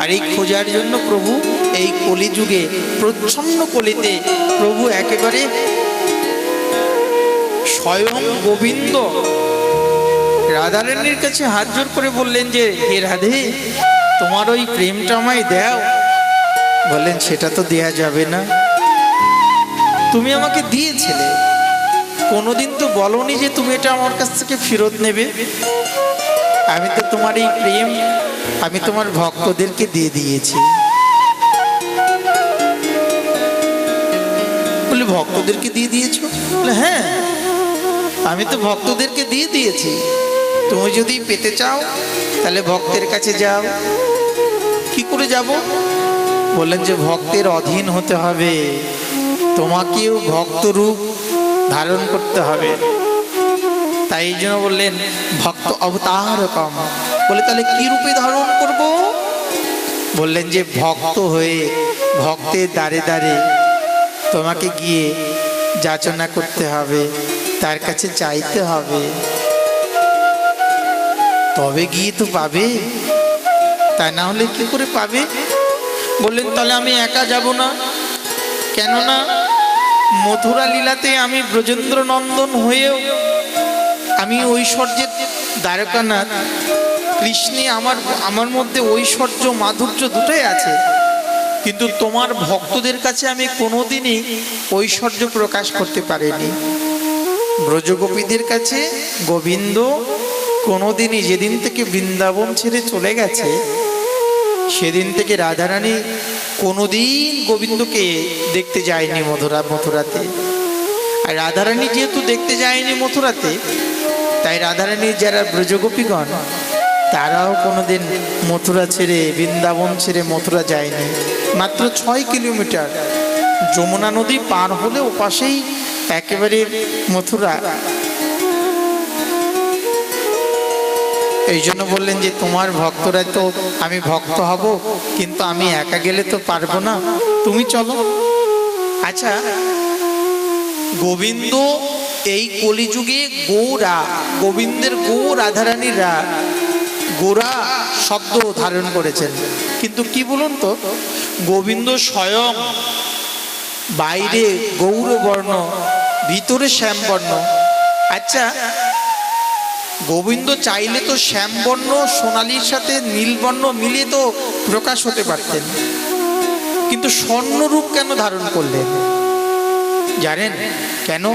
আর এই খোঁজার জন্য প্রভু এই কলিযুগে প্রচ্ছন্ন কলিতে প্রভু একেবারে স্বয়ং গোবিন্দ রাধারানীর কাছে হাত জোর করে বললেন যে হে রাধে, তোমার ওই প্রেমটা আমায় দাও। বললেন সেটা তো দেয়া যাবে না, তুমি আমাকে দিয়েছিলে, কোনোদিন তো বলনি যে তুমি এটা আমার কাছ থেকে ফেরত নেবে। আমি তো তোমার এই প্রেম আমি তোমার ভক্তদেরকে দিয়ে দিয়েছি। বলে ভক্তদেরকে দিয়ে দিয়েছো? বলে হ্যাঁ, আমি তো ভক্তদেরকে দিয়ে দিয়েছি। তুমি যদি পেতে চাও তাহলে ভক্তের কাছে যাও। কি করে যাব? বললেন যে ভক্তের অধীন হতে হবে, তোমাকেও ভক্ত রূপ ধারণ করতে হবে। তাই এই জন্য বললেন ভক্ত অবতার কম। বলে তাহলে কি রূপে ধারণ করব? বললেন যে ভক্ত হয়ে ভক্তের দ্বারে দ্বারে তোমাকে গিয়ে যাচনা করতে হবে, তার কাছে চাইতে হবে, তবে গিয়ে তো পাবে, তা না হলে কি করে পাবে? বললেন তাহলে আমি একা যাব না, কেননা মথুরা লীলাতে আমি ব্রজেন্দ্র নন্দন হয়েও আমি ঐশ্বর্যের দ্বারকানাথ, কৃষ্ণে আমার মধ্যে ঐশ্বর্য মাধুর্য দুটোই আছে, কিন্তু তোমার ভক্তদের কাছে আমি কোনোদিনই ঐশ্বর্য প্রকাশ করতে পারিনি। ব্রজগোপীদের কাছে গোবিন্দ কোনোদিনই, যেদিন থেকে বৃন্দাবন ছেড়ে চলে গেছে সেদিন থেকে রাধারানী কোনোদিন গোবিন্দকে দেখতে যায়নি মথুরাতে। আর রাধারানী যেহেতু দেখতে যায়নি মথুরাতে, তাই রাধারানীর যারা ব্রজগোপীগণ তারাও কোনোদিন মথুরা ছেড়ে বৃন্দাবন ছেড়ে মথুরা যায়নি। মাত্র 6 কিলোমিটার যমুনা নদী পার হলে ওপাশেই একেবারে মথুরা। এই জন্য বললেন যে তোমার ভক্তরা তো আমি ভক্ত হব, কিন্তু আমি একা গেলে তো পারবো না, তুমি চলো। আচ্ছা, গোবিন্দ এই কলিযুগে গৌরা, গোবিন্দের গৌ রাধারানীরা গোরা শব্দ ধারণ করেছেন, কিন্তু কি বলুন তো, গোবিন্দ স্বয়ং বাইরে গৌরবর্ণ, ভিতরে শ্যামবর্ণ। আচ্ছা, গোবিন্দ চাইলে তো শ্যামবর্ণ সোনালির সাথে নীলবর্ণ মিলিয়ে তো প্রকাশ হতে পারতেন, কিন্তু স্বর্ণরূপ কেন ধারণ করলেন জানেন? কেন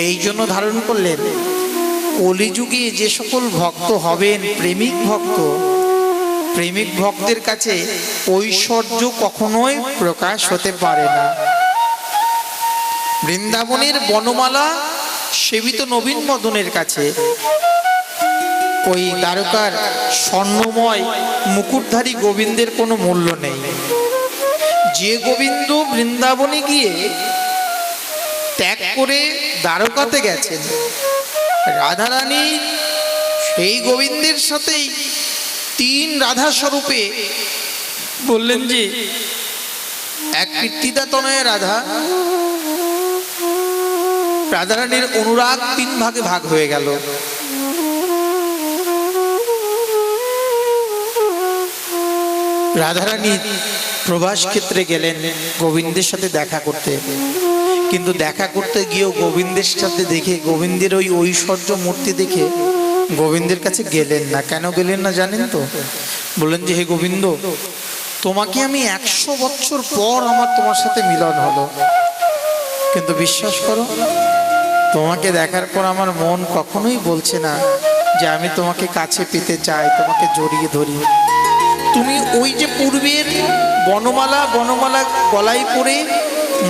এই জন্য ধারণ করলেন? কলিযুগে যে সকল ভক্ত হবেন প্রেমিক ভক্ত, প্রেমিক ভক্তের কাছে ঐশ্বর্য কখনোই প্রকাশ হতে পারে না। বৃন্দাবনের বনমালা সেবিত নবীন মদনের কাছে ওই দ্বারকার স্বর্ণময় মুকুটধারী গোবিন্দের কোনো মূল্য নেই। যে গোবিন্দ বৃন্দাবনে গিয়ে ত্যাগ করে দ্বারকাতে গেছেন, রাধারানী সেই গোবিন্দের সাথেই 3 রাধা স্বরূপে বললেন যে এক কীর্তিদা তনয়া রাধা, রাধারানীর অনুরাগ 3 ভাগে ভাগ হয়ে গেল। রাধারানী প্রবাস ক্ষেত্রে গেলেন গোবিন্দের সাথে দেখা করতে, কিন্তু দেখা করতে গিয়েও গোবিন্দের সাথে দেখে, গোবিন্দের ওই ঐশ্বর্য মূর্তি দেখে গোবিন্দের কাছে গেলেন না। কেন গেলেন না জানেন তো? বললেন যে হে গোবিন্দ, তোমাকে আমি 100 বছর পর আমার তোমার সাথে মিলন হলো, কিন্তু বিশ্বাস করো তোমাকে দেখার পর আমার মন কখনোই বলছে না যে আমি তোমাকে কাছে পেতে চাই, তোমাকে জড়িয়ে ধরি। তুমি ওই যে পূর্বের বনমালা গলায় পরে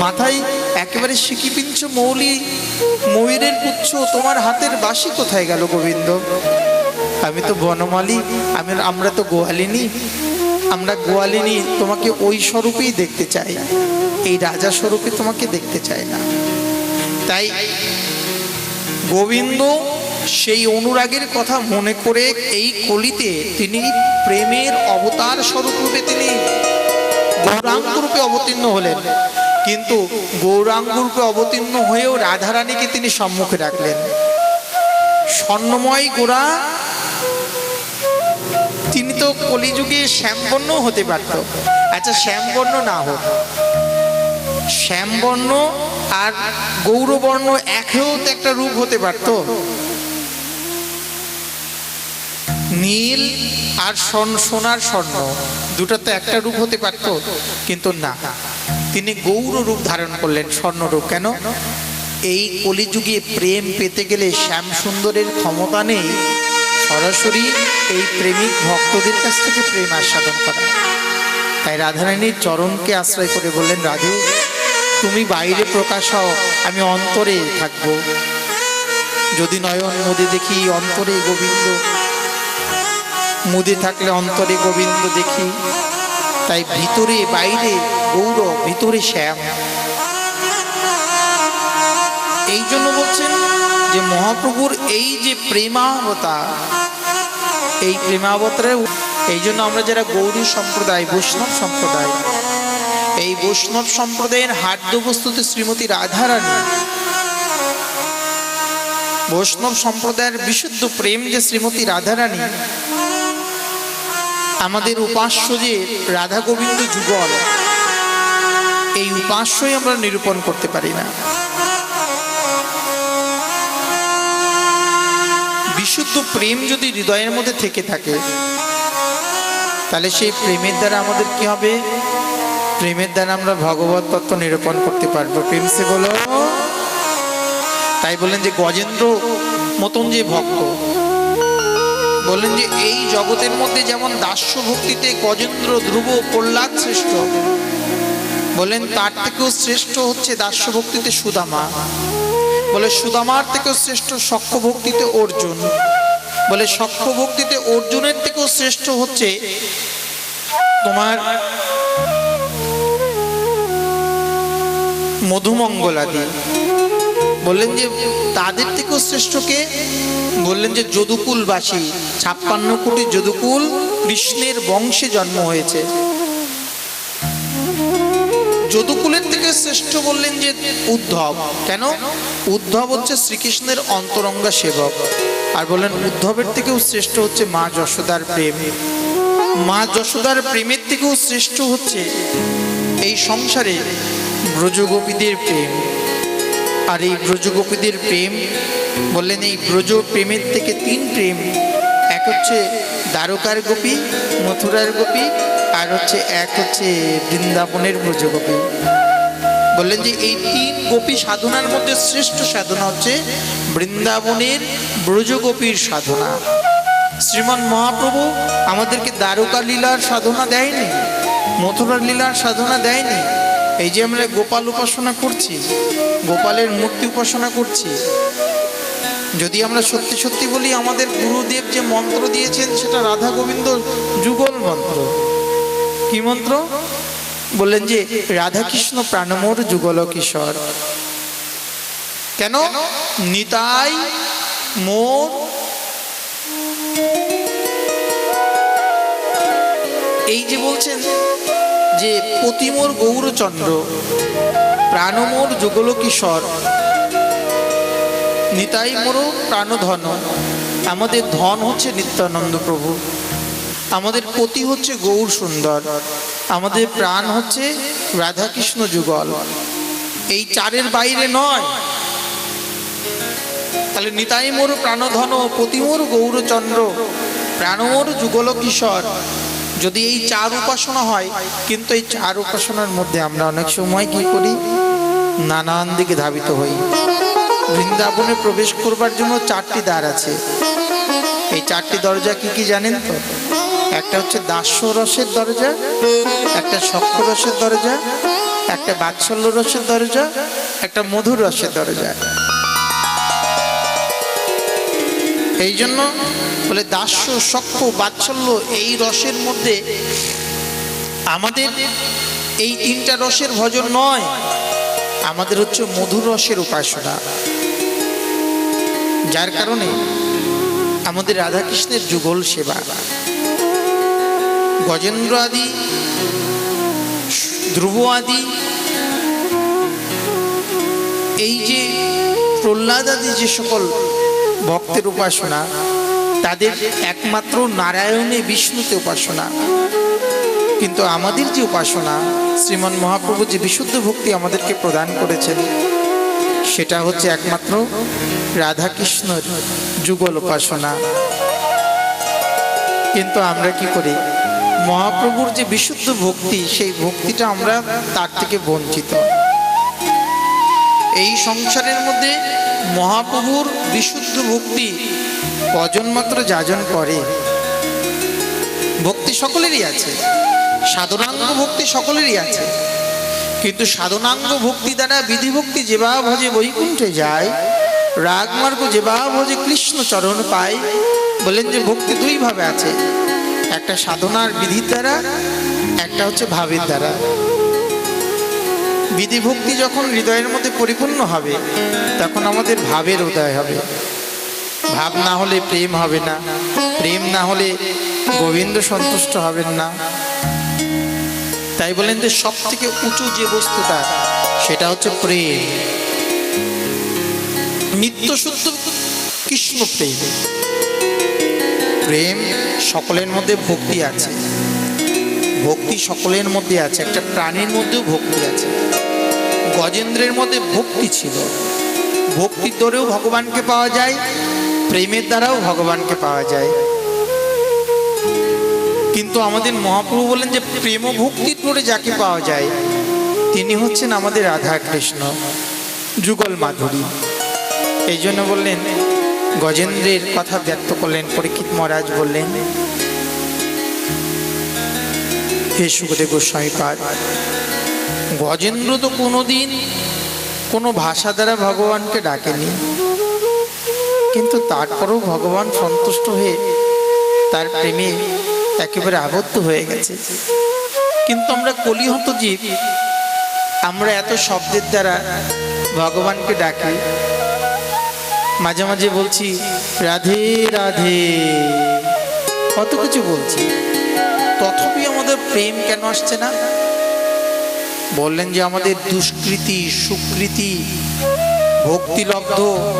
মাথায় একেবারে সিকি পিঞ্চ মৌলি ময়ূরের পুচ্ছ, তোমার হাতের বাঁশি কোথায় গেল গোবিন্দ? আমি তো বনমালী, আমরা তো গোয়ালিনী, তোমাকে ওই স্বরূপেই দেখতে চাই, এই রাজা স্বরূপে তোমাকে দেখতে চাই না। তাই গোবিন্দ সেই অনুরাগের কথা মনে করে এই কলিতে তিনি প্রেমের অবতার স্বরূপ রূপে তিনি গৌরাঙ্গ রূপে অবতীর্ণ হলেন। কিন্তু গৌরাঙ্গ রূপে অবতীর্ণ হয়েও রাধারানীকে তিনি সম্মুখে রাখলেন। স্বর্ণময় গোরা তিনি তো কলিযুগে শ্যামবর্ণ হতে পারত। আচ্ছা, শ্যামবর্ণ না হোক, শ্যামবর্ণ আর গৌরবর্ণ একও তো একটা রূপ হতে পারত। নীল আর সোনার স্বর্ণ দুটো তো একটা রূপ হতে পারত, কিন্তু না, তিনি গৌর রূপ ধারণ করলেন, স্বর্ণরূপ। কেন? এই কলিযুগে প্রেম পেতে গেলে শ্যাম সুন্দরের ক্ষমতা নেই, সরাসরি এই প্রেমিক ভক্তদের কাছ থেকে প্রেম আস্বাদন করা। তাই রাধারানীর চরণকে আশ্রয় করে বললেন, রাধে তুমি বাইরে প্রকাশ হও, আমি অন্তরে থাকবো। যদি নয়ন মুদে দেখি অন্তরে গোবিন্দ, মুদে থাকলে অন্তরে গোবিন্দ দেখি। তাই ভিতরে বাইরে গৌর, ভিতরে শ্যাম। এই জন্য বলছেন যে মহাপ্রভুর এই যে প্রেমাবতার, এই প্রেমাবতারে এই জন্য আমরা যারা গৌরী সম্প্রদায়, বৈষ্ণব সম্প্রদায়, এই বৈষ্ণব সম্প্রদায়ের হার্দ্য বস্তুতে শ্রীমতী রাধারানী, বৈষ্ণব সম্প্রদায়ের বিশুদ্ধ প্রেম যে শ্রীমতী রাধারানী, আমাদের উপাস্য যে রাধা গোবিন্দ যুগল, এই উপাস্যই আমরা নিরূপণ করতে পারি না। বিশুদ্ধ প্রেম যদি হৃদয়ের মধ্যে থেকে থাকে, তাহলে সেই প্রেমের দ্বারা আমাদের কি হবে? প্রেমের দ্বারা আমরা ভগবত তত্ত্ব নিরূপণ করতে পারবো। প্রেম সে বলো। তাই বলেন যে গজেন্দ্র মতন যে ভক্ত, বলেন যে এই জগতের মধ্যে যেমন দাস্য ভক্তিতে গজেন্দ্র, ধ্রুব, প্রহ্লাদ শ্রেষ্ঠ, বলেন তার থেকেও শ্রেষ্ঠ হচ্ছে দাস্য ভক্তিতে সুদামা। বলে সুদামার থেকেও শ্রেষ্ঠ সখ্য ভক্তিতে অর্জুন। বলে সখ্য ভক্তিতে অর্জুনের থেকেও শ্রেষ্ঠ হচ্ছে তোমার মধুমঙ্গলাদি। বললেন যে তাদের থেকেও শ্রেষ্ঠ কে? বললেন যে যদুকুলবাসী, 56 কোটি যদুকুল কৃষ্ণের বংশে জন্ম হয়েছে। যদুকুলের থেকে শ্রেষ্ঠ বললেন যে উদ্ধব। কেন? উদ্ধব হচ্ছে শ্রীকৃষ্ণের অন্তরঙ্গা সেবক। আর বললেন উদ্ধবের থেকেও শ্রেষ্ঠ হচ্ছে মা যশোদার প্রেম। মা যশোদার প্রেমের থেকেও শ্রেষ্ঠ হচ্ছে এই সংসারে ব্রজগোপীদের প্রেম। আর এই ব্রজগোপীদের প্রেম, বললেন এই ব্রজ প্রেমের থেকে 3 প্রেম। এক হচ্ছে দ্বারকার গোপী, মথুরার গোপী, আর হচ্ছে এক হচ্ছে বৃন্দাবনের ব্রজগোপী। বললেন যে এই 3 গোপী সাধনার মধ্যে শ্রেষ্ঠ সাধনা হচ্ছে বৃন্দাবনের ব্রজগোপীর সাধনা। শ্রীমান মহাপ্রভু আমাদেরকে দ্বারকা লীলার সাধনা দেয়নি, মথুরার লীলার সাধনা দেয়নি। এই যে আমরা গোপাল উপাসনা করছি, গোপালের মূর্তি উপাসনা করছি, যদি আমরা সত্যি সত্যি বলি আমাদের গুরুদেব যে মন্ত্র দিয়েছেন সেটা রাধা গোবিন্দ যুগল মন্ত্র। কি মন্ত্র? বললেন যে রাধা কৃষ্ণ প্রাণমোর যুগল কিশোর। কেন? নিতাই মোর, এই যে বলছেন যে পতিমোর গৌরচন্দ্র, প্রাণমোর যুগল কিশোর, নিতাই মোর প্রাণধন। আমাদের ধন হচ্ছে নিত্যানন্দ প্রভু, আমাদের পতি হচ্ছে গৌর সুন্দর, আমাদের প্রাণ হচ্ছে রাধাকৃষ্ণ যুগল। এই 4-এর বাইরে নয়। তাহলে নিতাই মোর প্রাণধন, পতিমোর গৌরচন্দ্র, প্রাণমোর যুগল কিশোর। যদি এই 4 উপাসনা হয়, কিন্তু এই 4 উপাসনার মধ্যে আমরা অনেক সময় কি করি? নানান দিকে ধাবিত হই। বৃন্দাবনে প্রবেশ করবার জন্য 4টি দ্বার আছে। এই 4টি দরজা কি কি জানেন তো? একটা হচ্ছে দাস্য রসের দরজা, একটা সখ্য রসের দরজা, একটা বাৎসল্য রসের দরজা, একটা মধুর রসের দরজা। এই জন্য বলে দাস্য, সখ্য, বাৎসল্য এই রসের মধ্যে আমাদের এই 3টা রসের ভজন নয়, আমাদের হচ্ছে মধুর রসের উপাসনা। যার কারণে আমাদের রাধাকৃষ্ণের যুগল সেবা, গজেন্দ্র আদি, ধ্রুব আদি, এই যে প্রহ্লাদ আদি যে সকল ভক্তের উপাসনা, তাদের একমাত্র নারায়ণে বিষ্ণুতে উপাসনা। কিন্তু আমাদের যে উপাসনা, শ্রীমন মহাপ্রভু যে বিশুদ্ধ ভক্তি আমাদেরকে প্রদান করেছেন, সেটা হচ্ছে একমাত্র রাধা কৃষ্ণর যুগল উপাসনা। কিন্তু আমরা কি করি, মহাপ্রভুর যে বিশুদ্ধ ভক্তি, সেই ভক্তিটা আমরা তার থেকে বঞ্চিত। এই সংসারের মধ্যে মহাপ্রভুর বিশুদ্ধ ভক্তি কজন মাত্র যাজন করে। ভক্তি সকলেরই আছে, সাধনাঙ্গ ভক্তি সকলেরই আছে, কিন্তু সাধনাঙ্গ ভক্তি দ্বারা বিধি ভক্তি যেবা ভজে বৈকুণ্ঠে যায়, রাগমার্গ যেবা ভজে কৃষ্ণ চরণ পায়। বলেন যে ভক্তি দুই ভাবে আছে, একটা সাধনার বিধির দ্বারা, একটা হচ্ছে ভাবের দ্বারা। বিধি ভক্তি যখন হৃদয়ের মধ্যে পরিপূর্ণ হবে, তখন আমাদের ভাবের উদয় হবে। ভাব না হলে প্রেম হবে না, প্রেম না হলে গোবিন্দ সন্তুষ্ট হবেন না। তাই বলেন যে সব থেকে উঁচু যে বস্তুটা, সেটা হচ্ছে প্রেম, নিত্য শুদ্ধ কৃষ্ণ প্রেম। প্রেম সকলের মধ্যে ভক্তি আছে, ভক্তি সকলের মধ্যে আছে, একটা প্রাণীর মধ্যেও ভক্তি আছে। গজেন্দ্রের মধ্যে ভক্তি ছিল, ভক্তির দ্বারাও ভগবানকে পাওয়া যায়, প্রেমের দ্বারাও ভগবানকে পাওয়া যায়। কিন্তু আমাদের মহাপ্রভু বলেন যে প্রেম ও ভক্তির করে যাকে পাওয়া যায়, তিনি হচ্ছেন আমাদের রাধা কৃষ্ণ, যুগল মাধুরী। এই জন্য বললেন, গজেন্দ্রের কথা ব্যক্ত করলেন। পরীক্ষিত মহারাজ বললেন, হে সুখদেব গোস্বামী পাদ, গজেন্দ্র তো কোনোদিন কোনো ভাষা দ্বারা ভগবানকে ডাকেনি, কিন্তু তারপরেও ভগবান সন্তুষ্ট হয়ে তার প্রেমে একেবারে আবদ্ধ হয়ে গেছে। কিন্তু আমরা কলিহত জীব, আমরা এত শব্দের দ্বারা ভগবানকে ডাকি, মাঝে মাঝে বলছি রাধে রাধে, কত কিছু বলছি, তথাপি আমাদের প্রেম কেন আসছে না? বললেন যে আমাদের দুষ্কৃতি, সুকৃতি, ভক্তিলব্ধ,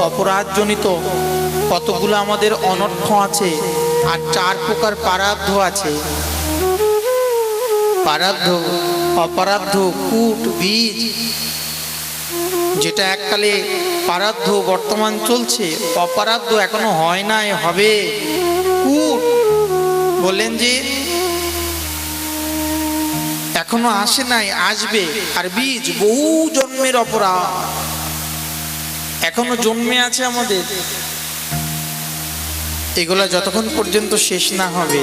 অপরাধজনিত কতগুলো আমাদের অনর্থ আছে, আর 4 প্রকার পারাব্ধ আছে। পারাব্ধ, অপরাব্ধ, কূট, বীজ। যেটা এককালে পারাব্ধ বর্তমান চলছে, অপরাব্ধ এখনো হয় নাই, হবে। কূট বললেন যে এখনো আসে নাই, আসবে। আর বীজ, বহু জন্মের অপরাধ এখনো জন্মে আছে আমাদের। এগুলা যতক্ষণ পর্যন্ত শেষ না হবে,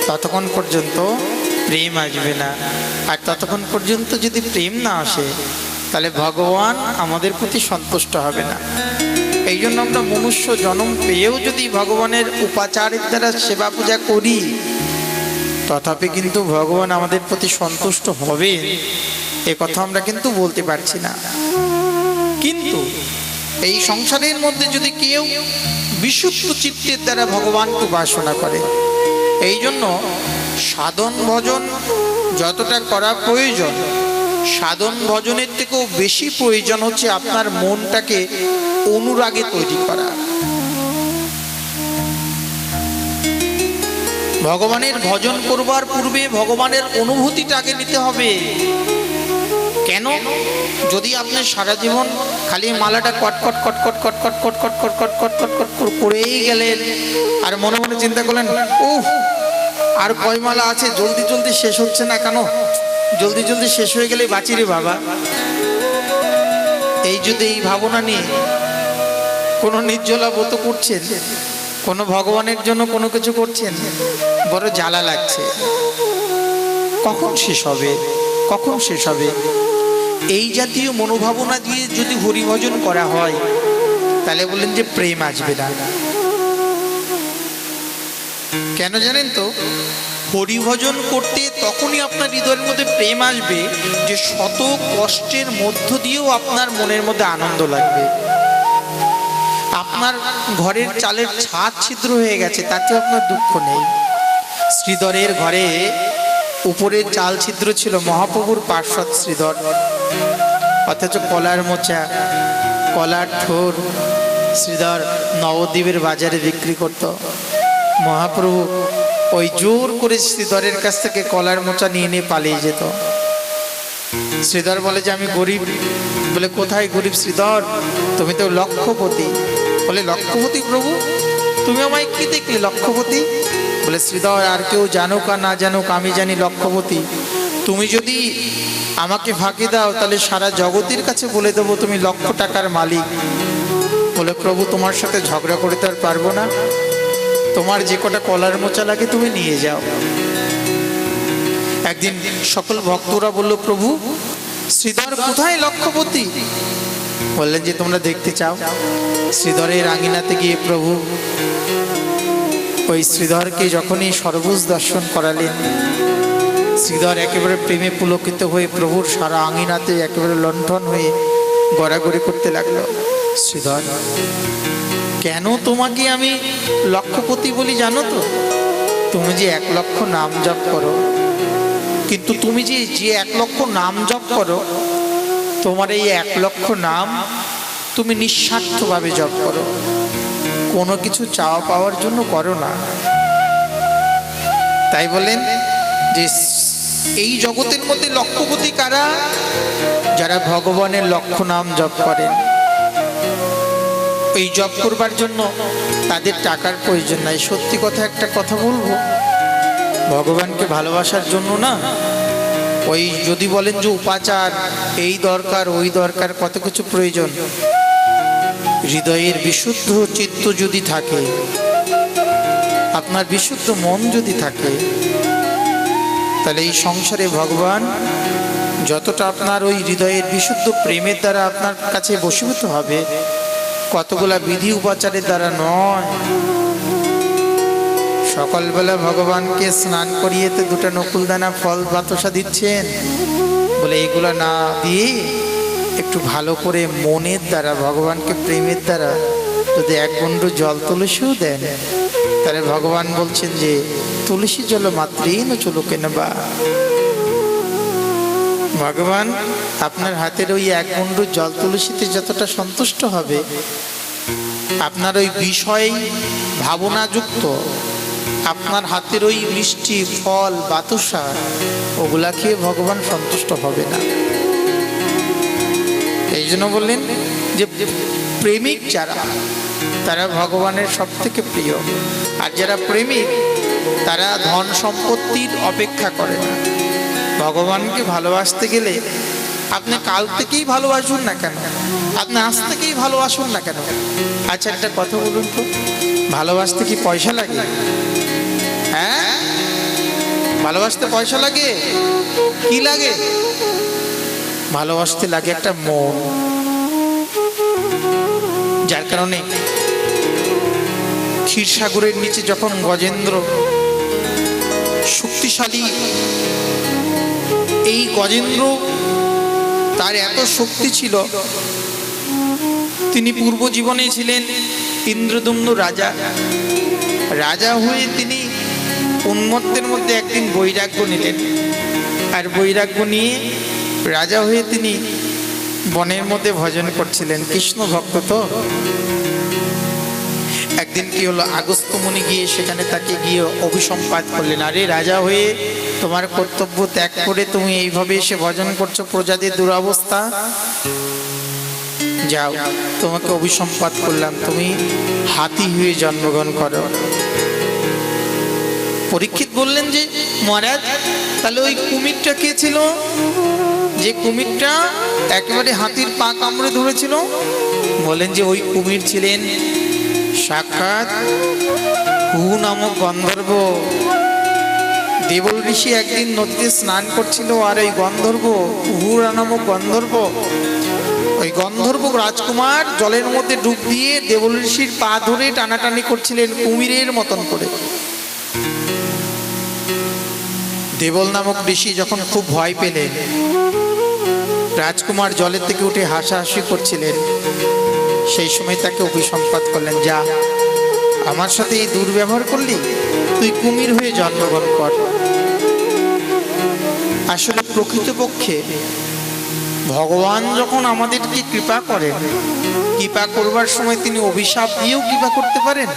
ততক্ষণ পর্যন্ত প্রেম আসবে না। আর ততক্ষণ পর্যন্ত যদি প্রেম না আসে, তাহলে ভগবান আমাদের প্রতি সন্তুষ্ট হবে না। এই জন্য আমরা মনুষ্য জন্ম পেয়েও যদি ভগবানের উপাচারের দ্বারা সেবা পূজা করি, তথাপি কিন্তু ভগবান আমাদের প্রতি সন্তুষ্ট হবে এ কথা আমরা কিন্তু বলতে পারছি না। কিন্তু এই সংসারের মধ্যে যদি কেউ বিশুদ্ধ চিত্তের দ্বারা ভগবানকে উপাসনা করে, এই জন্য সাধন ভজন যতটা করা প্রয়োজন, সাধন ভজনের থেকেও বেশি প্রয়োজন হচ্ছে আপনার মনটাকে অনুরাগে তৈরি করা। ভগবানের ভজন করবার পূর্বে ভগবানের অনুভূতিটা আগে নিতে হবে। কেন? যদি আপনি সারা জীবন খালি মালাটা কটকট কটকট কটকট কটকট কটকট কটকট কটকট করেই গেলেন, আর মনে মনে চিন্তা করলেন, উহ আর কয় মালা আছে, জলদি জলদি শেষ হচ্ছে না কেন, জলদি জলদি শেষ হয়ে গেলে বাঁচি রে বাবা, এই যদি এই ভাবনা নিয়ে কোনো নির্জলা ব্রত করছেন, কোনো ভগবানের জন্য কোনো কিছু করছেন, বড় জ্বালা লাগছে, কখন শেষ হবে, কখন শেষ হবে? এই জাতীয় মনোভাবনা দিয়ে যদি হরিভজন করা হয়, তাহলে বলেন যে প্রেম আসবে না। কেন জানেন তো? হরিভজন করতে তখনই আপনার হৃদয়ের মধ্যে প্রেম আসবে, যে শত কষ্টের মধ্য দিয়েও আপনার মনের মধ্যে আনন্দ লাগবে। আপনার ঘরের চালের ছাদ ছিদ্র হয়ে গেছে, তাতেও আপনার দুঃখ নেই। শ্রীধরের ঘরে উপরের চাল ছিদ্র ছিল, মহাপ্রভুর পার্শ্বদ শ্রীধর, অথচ কলার মোচা, কলার ঠোর শ্রীধর নবদ্বীপের বাজারে বিক্রি করত। মহাপ্রভু ওই জোর করে শ্রীধরের কাছ থেকে কলার মোচা নিয়ে নিয়ে পালিয়ে যেত। শ্রীধর বলে যে আমি গরিব। বলে কোথায় গরিব শ্রীধর, তুমি তো লক্ষপতি। বলে লক্ষপতি প্রভু, তুমি আমায় কি দেখলে লক্ষপতি? বলে শ্রীধর, আর কেউ জানুক আর না জানুক, আমি জানি লক্ষপতি। তুমি যদি আমাকে ফাঁকি দাও তাহলে সারা জগতের কাছে বলে দেবো তুমি লক্ষ টাকার মালিক। বলে প্রভু, তোমার সাথে ঝগড়া করতে আর পারবো না, তোমার যে কটা কলার মোচা লাগে তুমি নিয়ে যাও। একদিন সকল ভক্তরা বলল, প্রভু শ্রীধর কোথায় লক্ষপতি? বললেন যে তোমরা দেখতে চাও? শ্রীধরের আঙিনাতে গিয়ে প্রভু ওই শ্রীধরকে যখনই সর্বজ দর্শন করালেন, শ্রীধর একেবারে প্রেমে পুলকিত হয়ে প্রভুর সারা আঙিনাতে একেবারে লণ্ঠন হয়ে গড়াগড়ি করতে লাগলো। শ্রীধর, কেন তোমাকে আমি লক্ষপতি বলি জানো তো? তুমি যে 1 লক্ষ নাম জপ করো, কিন্তু তুমি যে 1 লক্ষ নাম জপ করো, তোমার এই 1 লক্ষ নাম তুমি নিঃস্বার্থভাবে জপ করো, কোনো কিছু চাওয়া পাওয়ার জন্য করো না। তাই বলেন যে এই জগতের মধ্যে লক্ষপতি কারা? যারা ভগবানের লক্ষ নাম জপ করেন। এই জপ করবার জন্য তাদের টাকার প্রয়োজন নাই। সত্যি কথা একটা কথা বলবো, ভগবানকে ভালোবাসার জন্য না, ওই যদি বলেন যে উপাচার এই দরকার ওই দরকার, কত কিছু প্রয়োজন, হৃদয়ের বিশুদ্ধ চিত্ত যদি থাকে, আপনার বিশুদ্ধ মন যদি থাকে, তাহলে এই সংসারে ভগবান যতটা আপনার ওই হৃদয়ের বিশুদ্ধ প্রেমের দ্বারা আপনার কাছে বশীভূত হবে, কতগুলা বিধি উপাচারের দ্বারা নয়। সকালবেলা ভগবানকে স্নান করিয়ে তো 2টা নকুলদানা ফল বাতাসা দিচ্ছেন, বলে এগুলো না দিয়ে একটু ভালো করে মনের দ্বারা ভগবানকে প্রেমের দ্বারা যদি 1 গণ্ডু জল তুলসীও দেন, তাহলে ভগবান বলছেন যে তুলসী জল মাত্রেই না চলো কেন বা। ভগবান আপনার হাতের ওই 1 গণ্ডু জল তুলসীতে যতটা সন্তুষ্ট হবে, আপনার ওই বিষয় ভাবনাযুক্ত আপনার হাতের ওই মিষ্টি ফল বাতাসা, ওগুলা খেয়ে ভগবান সন্তুষ্ট হবে না। এই জন্য বললেন যে প্রেমিক যারা, তারা ভগবানের সব থেকে প্রিয়। আর যারা প্রেমিক তারা ধন সম্পত্তির অপেক্ষা করে না। ভগবানকে ভালোবাসতে গেলে আপনি কাল থেকেই ভালোবাসুন না কেন, আপনি আজ থেকেই ভালোবাসুন না কেন। আচ্ছা একটা কথা বলুন তো, ভালোবাসতে কি পয়সা লাগে? হ্যাঁ, ভালোবাসতে পয়সা লাগে? কি লাগে? ভালোবাসতে লাগে একটা মন। যার কারণে ক্ষীরসাগরের নিচে যখন গজেন্দ্র শক্তিশালী, এই গজেন্দ্র তার এত শক্তি ছিল, তিনি পূর্ব জীবনে ছিলেন ইন্দ্রদম্ন রাজা। রাজা হয়ে তিনি উন্মত্তের মধ্যে একদিন বৈরাগ্য নিলেন, আর বৈরাগ্য নিয়ে রাজা হয়ে তিনি বনের মধ্যে ভজন করছিলেন। কৃষ্ণ ভক্ত তো। একদিন কি হলো, আগস্ত্য মুনি গিয়ে সেখানে তাকে গিয়ে অভিসম্পাত করলেন, আরে রাজা হয়ে তোমার কর্তব্য ত্যাগ করে তুমি এইভাবে এসে ভজন করছো, প্রজাদের দুরবস্থা, যাও তোমাকে অভিসম্পাত করলাম, তুমি হাতি হয়ে জন্মগ্রহণ করো। পরীক্ষিত বললেন যে মহারাজ, তাহলে ওই কুমিরটা কে ছিল, যে কুমিরটা একেবারে হাতির পা কামড়ে ধরেছিল? বলেন যে ওই কুমির ছিলেন সাক্ষাৎ হু নামক গন্ধর্ব। দেবল ঋষি একদিন নদীতে স্নান করছিল, আর ওই গন্ধর্ব হু নামক গন্ধর্ব, ওই গন্ধর্ব রাজকুমার জলের মধ্যে ডুব দিয়ে দেবল ঋষির পা ধরে টানাটানি করছিলেন কুমিরের মতন করে। দেবল নামক ঋষি যখন খুব ভয় পেলেন, রাজকুমার জলের থেকে উঠে হাসাহাসি করছিলেন, সেই সময় তাকে অভিসম্পাত করলেন, যা আমার সাথে এই দুর্ব্যবহার করলি, তুই কুমির হয়ে জন্মগ্রহণ কর। আসলে প্রকৃতপক্ষে ভগবান যখন আমাদেরকে কৃপা করেন, কৃপা করবার সময় তিনি অভিশাপ দিয়েও কৃপা করতে পারেন,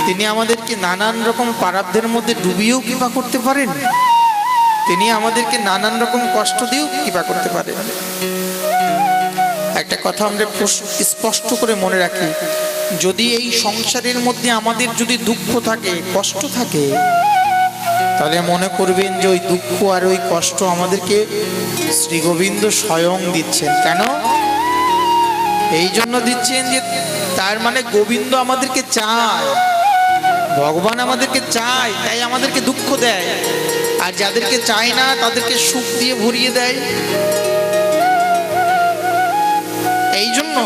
তিনি আমাদেরকে নানান রকম পারাব্ধের মধ্যে ডুবিয়েও কৃপা করতে পারেন, তিনি আমাদেরকে নানান রকম কষ্ট দিয়েও কৃপা করতে পারেন। একটা কথা আমরা স্পষ্ট করে মনে রাখি, যদি এই সংসারের মধ্যে আমাদের যদি দুঃখ থাকে, কষ্ট থাকে, তাহলে মনে করবেন যে ওই দুঃখ আর ওই কষ্ট আমাদেরকে শ্রী গোবিন্দ স্বয়ং দিচ্ছেন। কেন? এই জন্য দিচ্ছেন যে তার মানে গোবিন্দ আমাদেরকে চায়, ভগবান আমাদেরকে চায়, তাই আমাদেরকে দুঃখ দেয়। আর যাদেরকে চায় না তাদেরকে সুখ দিয়ে ভরিয়ে দেয়। এই জন্য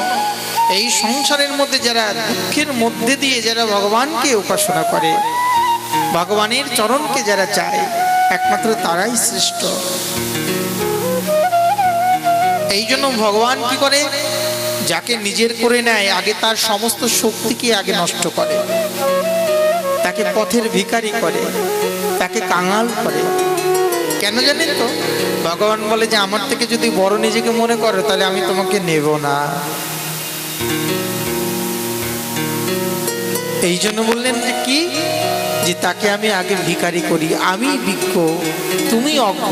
এই সংসারের মধ্যে যারা দুঃখের মধ্যে দিয়ে যারা ভগবানকে উপাসনা করে, ভগবানের চরণকে যারা চায়, একমাত্র তারাই শ্রেষ্ঠ। এই জন্য ভগবান কি করে, যাকে নিজের করে নেয় আগে তার সমস্ত শক্তিকে আগে নষ্ট করে, তাকে পথের ভিখারি করে, তাকে কাঙাল করে। কেন জানেন তো? ভগবান বলে যে আমার থেকে যদি বড় নিজেকে মনে করো তাহলে আমি তোমাকে নেব না। এই জন্য বললেন যে কি, যে তাকে আমি আগে ভিখারি করি। আমি বিজ্ঞ, তুমি অজ্ঞ।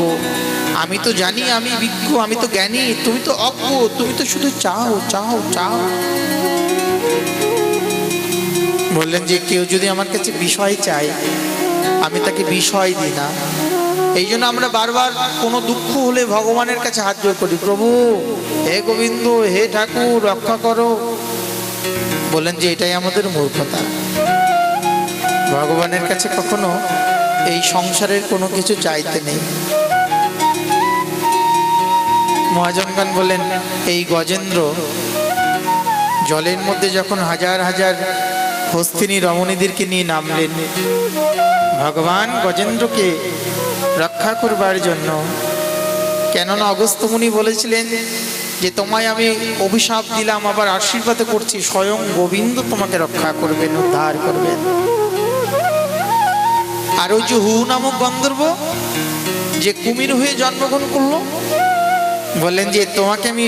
আমি তো জানি আমি বিজ্ঞ, আমি তো জ্ঞানী, তুমি তো অজ্ঞ, তুমি তো শুধু চাও চাও চাও। বললেন যে কেউ যদি আমার কাছে বিষয় চায়, আমি তাকে বিষয় দিই না। এই জন্য আমরা বারবার কোনো দুঃখ হলে ভগবানের কাছে হাত জোড় করি, প্রভু হে গোবিন্দ, হে ঠাকুর রক্ষা করো। বললেন যে এটাই আমাদের মূর্খতা। ভগবানের কাছে কখনো এই সংসারের কোনো কিছু চাইতে নেই। মহাজনগণ বলেন, এই গজেন্দ্র জলের মধ্যে যখন হাজার হাজার হস্তিনী রমণীদেরকে নিয়ে নামলেন, ভগবান গজেন্দ্রকে রক্ষা করবার জন্য। কেননা অগস্ত্য মুনি বলেছিলেন যে তোমায় আমি অভিশাপ দিলাম, আবার আশীর্বাদ করছি, স্বয়ং গোবিন্দ তোমাকে রক্ষা করবেন, উদ্ধার করবেন। আর ওই যে হু নামক গন্ধর্ব যে কুমির হয়ে জন্মগ্রহণ করলো, বললেন যে তোমাকে আমি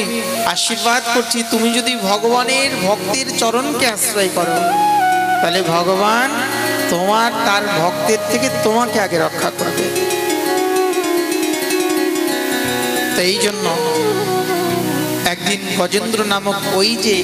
আশীর্বাদ করছি, তুমি যদি ভগবানের ভক্তের চরণকে আশ্রয় করো, তাহলে ভগবান তোমার তার ভক্তের থেকে তোমাকে আগে রক্ষা করবে। তো এই জন্য একদিন গজেন্দ্র নামক ওই যে